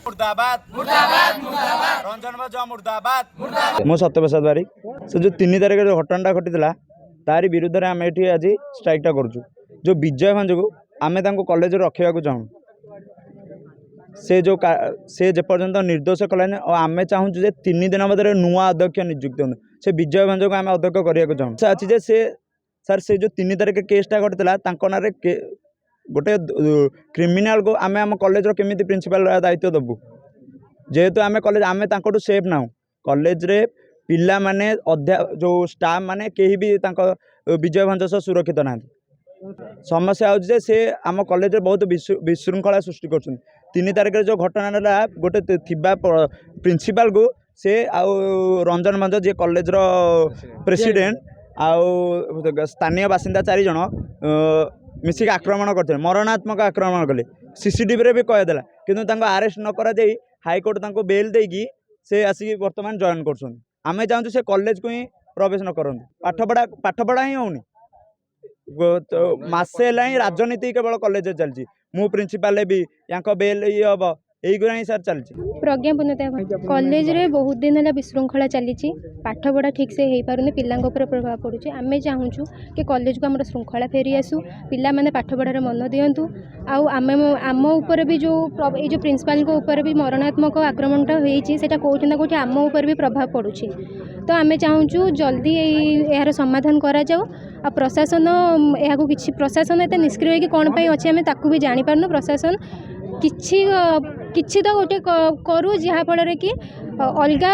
मुर्दाबाद मुर्दाबाद मुर्दाबाद रंजन भज मुर्दाबाद मो सत्यप्रसाद बारिक से जो 3 तारिख जो घटना घटी तारी विरुद्ध में आम ये आज स्ट्राइकटा करुँ जो विजय भंज को आम कॉलेज रखा चाहूँ से जेपर्यंत निर्दोष कलानी और आम चाहूँ 3 दिन मध्य नुआ अध्यक्ष नियुक्त हो से विजय भंज को आम अध्यक्ष करने चाहूँ से अच्छी से सर से जो 3 तारिख केसटा घटी ना गोटे क्रिमिनाल को आम आम कॉलेज केमी प्रिंसिपल दायित्व दबू जेहेतु आम कॉलेज आम सेफ ना कॉलेज रे पिला माने जो स्टाफ माने कहीं भी विजय भंज सह सुरक्षित ना समस्या हो से आम कॉलेज बहुत विशृंखला सृष्टि कर 3 तारिख जो घटना गोटे प्रिंसिपल को से आउ रंजन भंज जी कॉलेज प्रेसिडेंट आउ स्थानीय बासिंदा 4 जन मिसिक आक्रमण करते मरणात्मक आक्रमण कले सीसीटीवी रे भी कहदेला किंतु आरेस्ट न करा जाई हाईकोर्ट बेल देकी से आसिक बर्तमान जॉइन कर आम चाहूँ से कॉलेज को ही प्रवेश न करूँ पाठपढ़ा ही होनी तो मसे ही राजनीति केवल कॉलेज चलती मु प्रिंसिपाल भी या बेल ये हम यहीगुरा ही सर चलती प्रज्ञा पूर्णता कॉलेज रे बहुत दिन है विशृंखला चली पाठपढ़ा ठीक से हो पारे पिला प्रभाव पड़ुचे आम चाहूँ कि कॉलेज को आम श्रृंखला फेरी आसू पिला माने पाठपढ़ार मन दिंतु आम उपर भी जो प्रिंसिपाल उपर भी मरणात्मक आक्रमणटा होता कौटी ना कौटी आम उपर भी प्रभाव पड़ुचे तो आम चाहूँ जल्दी यार समाधान करा जाओ आ प्रशासन यहाँ किसी प्रशासन एत निष्क्रिय कि कौन पाई अच्छे आम ताकू भी जापारनु प्रशासन किछि तो गोटे करू जहाँफल कि अलग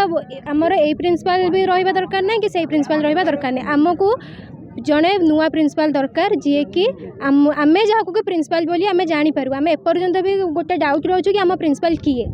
आमर ए प्रिंसिपाल भी रहा दरकार ना कि सही प्रिंसिपाल रहा दरकार नहीं आमको जड़े नुआ प्रिंसिपाल दरकार जी कि आम जहाँ को प्रिंसिपाल बोली आम जापर आम एपर्यंत भी गोटे डाउट रोचे कि आम प्रिंसिपाल किए।